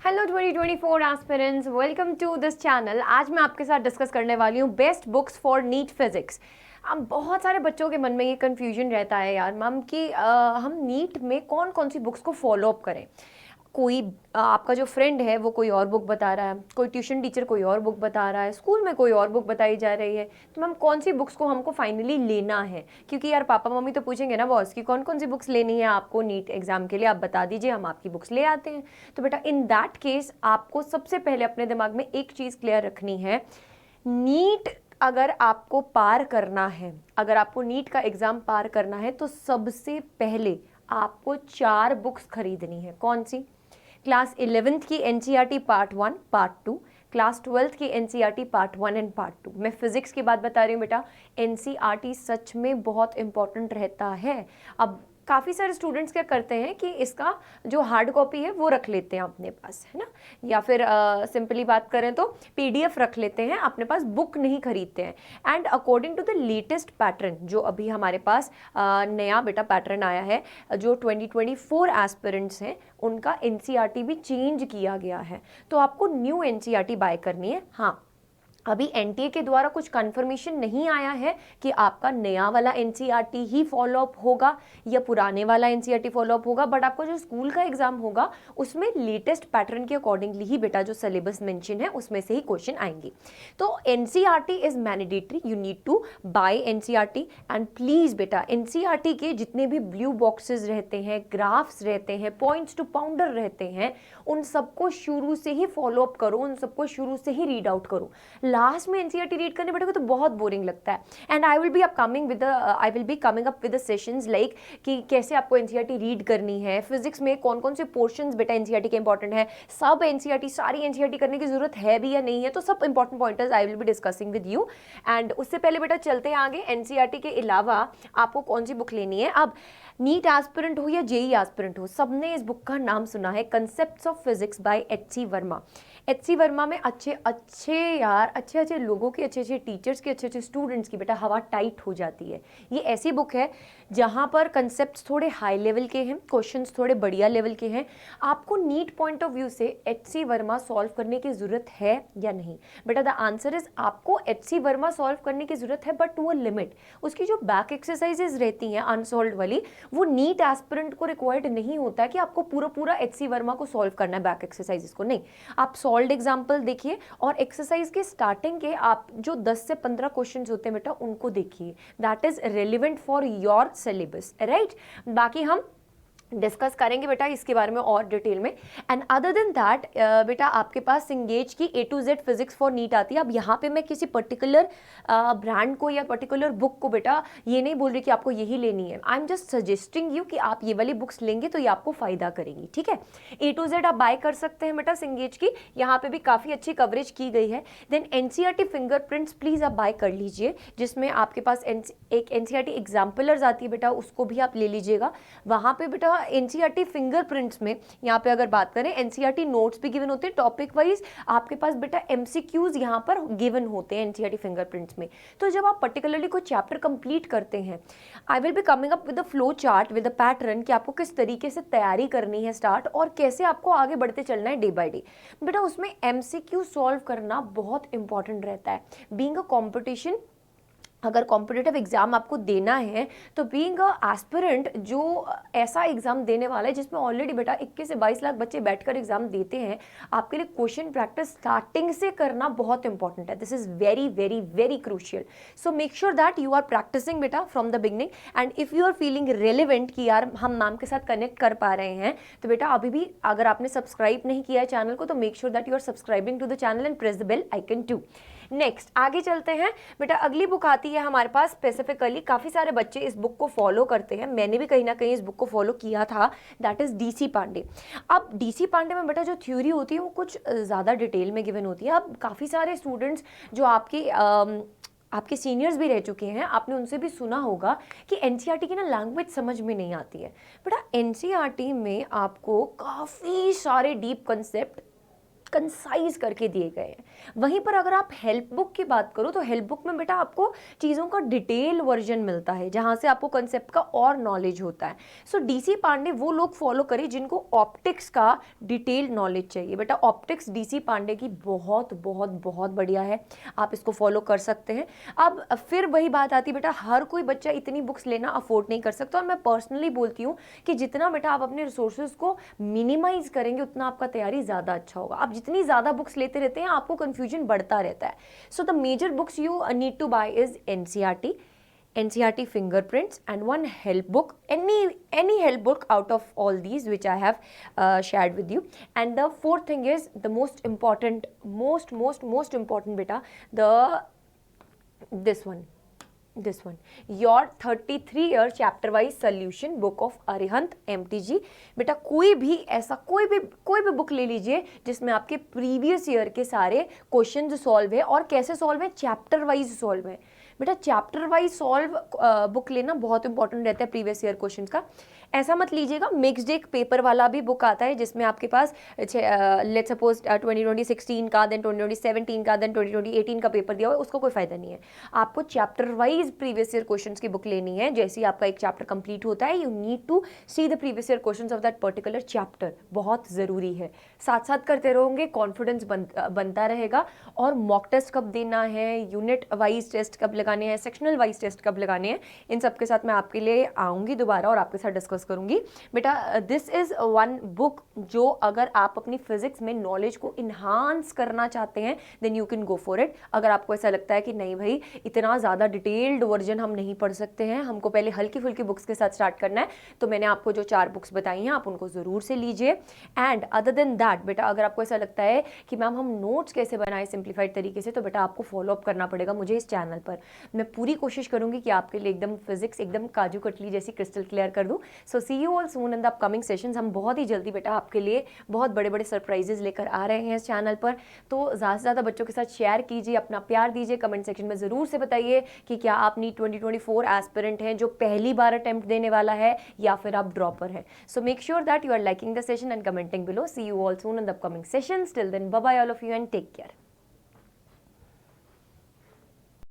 Hello 2024 aspirants, welcome to this channel. आज मैं आपके साथ डिस्कस करने वाली हूँ best books for NEET physics. अब बहुत सारे बच्चों के मन में ये कन्फ्यूजन रहता है यार मैम कि हम नीट में कौन कौन सी बुक्स को फॉलो अप करें। कोई आपका जो फ्रेंड है वो कोई और बुक बता रहा है, कोई ट्यूशन टीचर कोई और बुक बता रहा है, स्कूल में कोई और बुक बताई जा रही है। तो मैम कौन सी बुक्स को हमको फाइनली लेना है, क्योंकि यार पापा मम्मी तो पूछेंगे ना बॉस कि कौन कौन सी बुक्स लेनी है आपको नीट एग्जाम के लिए, आप बता दीजिए, हम आपकी बुक्स ले आते हैं। तो बेटा इन दैट केस आपको सबसे पहले अपने दिमाग में एक चीज़ क्लियर रखनी है। नीट अगर आपको पार करना है, अगर आपको नीट का एग्ज़ाम पार करना है तो सबसे पहले आपको 4 बुक्स खरीदनी है। कौन सी? क्लास 11th की NCERT part 1 part 2, class 12th की एनसीईआरटी पार्ट 1 एंड पार्ट 2। मैं फिजिक्स की बात बता रही हूँ बेटा, एनसीईआरटी सच में बहुत इंपॉर्टेंट रहता है। अब काफ़ी सारे स्टूडेंट्स क्या करते हैं कि इसका जो हार्ड कॉपी है वो रख लेते हैं अपने पास, है ना, या फिर सिंपली बात करें तो पीडीएफ रख लेते हैं अपने पास, बुक नहीं खरीदते हैं। And according to the latest pattern जो अभी हमारे पास नया बेटा पैटर्न आया है, जो 2024 एस्पिरेंट्स हैं उनका एनसीईआरटी भी चेंज किया गया है, तो आपको न्यू एनसीईआरटी बाय करनी है। हाँ, अभी एनटीए के द्वारा कुछ कंफर्मेशन नहीं आया है कि आपका नया वाला एनसीईआरटी ही फॉलो अप होगा या पुराने वाला एनसीईआरटी फॉलो अप होगा, बट आपको जो स्कूल का एग्जाम होगा उसमें लेटेस्ट पैटर्न के अकॉर्डिंगली ही बेटा जो सिलेबस मेंशन है उसमें से ही क्वेश्चन आएंगे। तो NCERT is mandatory, you need to buy NCERT. And please बेटा एनसीईआरटी के जितने भी ब्लू बॉक्सेस रहते हैं, ग्राफ्स रहते हैं, पॉइंट्स टू पाउंडर रहते हैं, उन सबको शुरू से ही फॉलो अप करो, उन सबको शुरू से ही रीड आउट करो। लास्ट में एनसीईआरटी रीड करने बैठोगे तो बहुत बोरिंग लगता है। And I will be coming up with sessions like कि कैसे आपको एनसीईआरटी रीड करनी है, फिजिक्स में कौन कौन से पोर्शंस बेटा एनसीईआरटी के इंपॉर्टेंट है, सब एनसीईआरटी सारी एनसीईआरटी करने की जरूरत है भी या नहीं है, तो सब important pointers I will be discussing with you. And उससे पहले बेटा चलते हैं आगे, एनसीईआरटी के अलावा आपको कौन सी बुक लेनी है। अब नीट एस्पिरेंट हो या जेई एस्पिरेंट हो, सबने इस बुक का नाम सुना है, concepts of physics by HC. Verma. HC. Verma में अच्छे अच्छे लोगों के, अच्छे अच्छे टीचर्स के, अच्छे अच्छे स्टूडेंट्स की बेटा हवा टाइट हो जाती है। ये ऐसी बुक है जहाँ पर कंसेप्ट्स थोड़े हाई लेवल के हैं, क्वेश्चंस थोड़े बढ़िया लेवल के हैं। आपको नीट पॉइंट ऑफ व्यू से एच.सी. वर्मा सॉल्व करने की ज़रूरत है या नहीं? बेटा द आंसर इज आपको एच.सी. वर्मा सॉल्व करने की ज़रूरत है, बट टू अ लिमिट। उसकी जो बैक एक्सरसाइजेज रहती हैं अनसॉल्व वाली, वो नीट एस्पिरेंट को रिक्वायर्ड नहीं होता कि आपको पूरा पूरा एच.सी. वर्मा को सॉल्व करना है, बैक एक्सरसाइजेस को नहीं। आप सॉल्व एग्जाम्पल देखिए और एक्सरसाइज के स्टार्टिंग के आप जो 10 से 15 क्वेश्चंस होते हैं बेटा उनको देखिए, that is relevant for your syllabus, right. बाकी हम डिस्कस करेंगे बेटा इसके बारे में और डिटेल में। एंड अदर देन दैट बेटा आपके पास सिंगेज की A to Z physics for NEET आती है। अब यहाँ पे मैं किसी पर्टिकुलर ब्रांड को या पर्टिकुलर बुक को बेटा ये नहीं बोल रही कि आपको यही लेनी है, I am just suggesting you कि आप ये वाली बुक्स लेंगे तो ये आपको फायदा करेंगी, ठीक है। A to Z आप बाय कर सकते हैं बेटा सिंगेज की, यहाँ पे भी काफ़ी अच्छी कवरेज की गई है। देन एनसीईआरटी फिंगरप्रिंट्स प्लीज़ आप बाय कर लीजिए, जिसमें आपके पास एक एनसीईआरटी एग्जाम्पलर्स आती है बेटा, उसको भी आप ले लीजिएगा। वहाँ पे बेटा एनसीईआरटी फिंगरप्रिंट्स में यहाँ पे अगर बात करें, एनसीईआरटी नोट्स भी गिवन होते हैं टॉपिक वाइज, आपके पास बेटा एमसीक्यूज यहाँ पर गिवन होते हैं एनसीईआरटी फिंगरप्रिंट्स में। तो जब आप पर्टिकुलरली कोई चैप्टर कंप्लीट करते हैं, I will be coming up with the flow chart with the pattern कि आपको किस तरीके से तैयारी करनी है स्टार्ट, और कैसे आपको आगे बढ़ते चलना है डे बाय डे। बेटा उसमें एमसीक्यू सॉल्व करना बहुत इंपॉर्टेंट रहता है। बीइंग अ कॉम्पिटिशन, अगर कॉम्पिटिटिव एग्जाम आपको देना है तो बीइंग अ एस्पिरेंट जो ऐसा एग्जाम देने वाला है जिसमें ऑलरेडी बेटा 21 से 22 लाख बच्चे बैठकर एग्जाम देते हैं, आपके लिए क्वेश्चन प्रैक्टिस स्टार्टिंग से करना बहुत इंपॉर्टेंट है। This is very very very crucial. So make sure that you are practising बेटा from the beginning. And if you are feeling relevant कि यार हम मैम के साथ कनेक्ट कर पा रहे हैं, तो बेटा अभी भी अगर आपने सब्सक्राइब नहीं किया है चैनल को, तो make sure that you are subscribing to the channel and press the bell icon too. Next आगे चलते हैं बेटा, अगली बुक आती है हमारे पास, स्पेसिफिकली काफ़ी सारे बच्चे इस बुक को फॉलो करते हैं, मैंने भी कहीं ना कहीं इस बुक को फॉलो किया था, दैट इज डीसी पांडे। अब डीसी पांडे में बेटा जो थ्योरी होती है वो कुछ ज़्यादा डिटेल में गिवन होती है। अब काफ़ी सारे स्टूडेंट्स जो आपके सीनियर्स भी रह चुके हैं, आपने उनसे भी सुना होगा कि एनसीईआरटी की ना लैंग्वेज समझ में नहीं आती है। बेटा एनसीईआरटी में आपको काफ़ी सारे डीप कंसेप्ट कंसाइज करके दिए गए हैं। वहीं पर अगर आप हेल्प बुक की बात करो तो हेल्प बुक में बेटा आपको चीज़ों का डिटेल वर्जन मिलता है, जहाँ से आपको कंसेप्ट का और नॉलेज होता है। सो डीसी पांडे वो लोग फॉलो करें जिनको ऑप्टिक्स का डिटेल नॉलेज चाहिए। बेटा ऑप्टिक्स डीसी पांडे की बहुत बहुत बहुत बढ़िया है, आप इसको फॉलो कर सकते हैं। अब फिर वही बात आती है बेटा, हर कोई बच्चा इतनी बुक्स लेना अफोर्ड नहीं कर सकता, और मैं पर्सनली बोलती हूँ कि जितना बेटा आप अपने रिसोर्सेज को मिनिमाइज करेंगे उतना आपका तैयारी ज़्यादा अच्छा होगा। आप जितनी ज़्यादा बुक्स लेते रहते हैं आपको कन्फ्यूजन बढ़ता रहता है। So the major books you need to buy is NCERT fingerprints and one help book, any help book out of all these which I have shared with you. And the fourth thing is the most important beta, this one, your 33-year chapter wise solution book of Arihant MTG। बेटा कोई भी ऐसा कोई भी book ले लीजिए जिसमें आपके प्रीवियस ईयर के सारे क्वेश्चंस सॉल्व है, और कैसे सॉल्व है, चैप्टर वाइज सॉल्व है। बेटा चैप्टर वाइज सॉल्व बुक लेना बहुत इंपॉर्टेंट रहता है प्रीवियस ईयर क्वेश्चंस का। ऐसा मत लीजिएगा मिक्स्ड एक पेपर वाला भी बुक आता है जिसमें आपके पास लेट्स सपोज 2016 का, देन 2017 का, देन 2018 का पेपर दिया हुआ है, उसका कोई फायदा नहीं है। आपको chapter wise previous year questions की बुक लेनी है। जैसे ही आपका एक चैप्टर कंप्लीट होता है, you need to see the previous year questions of that particular chapter, बहुत ज़रूरी है। साथ साथ करते रहोगे, कॉन्फिडेंस बनता रहेगा। और मॉक टेस्ट कब देना है, यूनिट वाइज टेस्ट कब लगाने हैं, सेक्शनल वाइज टेस्ट कब लगाने हैं, इन सब के साथ मैं आपके लिए आऊँगी दोबारा और आपके साथ डिस्कस करूंगी। बेटा दिस इज वन बुक जो अगर आप अपनी फिजिक्स में नॉलेज को इन्हांस करना चाहते हैं then you can go for it. अगर आपको ऐसा लगता है कि नहीं भाई इतना ज़्यादा डिटेल्ड वर्जन हम नहीं पढ़ सकते हैं, हमको पहले हल्की फुल्की बुक्स के साथ स्टार्ट करना है, तो मैंने आपको जो 4 बुक्स बताई हैं आप उनको ज़रूर से लीजिए। एंड अदर देन दैट बेटा अगर आपको ऐसा लगता है कि मैम हम नोट्स कैसे बनाए सिंप्लीफाइड तरीके से, तो बेटा आपको फॉलो अप करना पड़ेगा मुझे इस चैनल पर। मैं पूरी कोशिश करूंगी कि आपके लिए एकदम फिजिक्स एकदम काजू कतली जैसी क्रिस्टल क्लियर कर दूं। So see you all soon in the upcoming sessions. हम बहुत ही जल्दी बेटा आपके लिए बहुत बड़े बड़े सरप्राइजेस लेकर आ रहे हैं इस चैनल पर। तो ज़्यादा से ज़्यादा बच्चों के साथ शेयर कीजिए, अपना प्यार दीजिए, कमेंट सेक्शन में ज़रूर से बताइए कि क्या आप नीट 2024 एस्पिरेंट हैं जो पहली बार अटेम्प्ट देने वाला है या फिर आप ड्रॉपर हैं। So make sure that you are liking the session and commenting below. See you all soon in the upcoming sessions. Till then bye bye all of you and take care.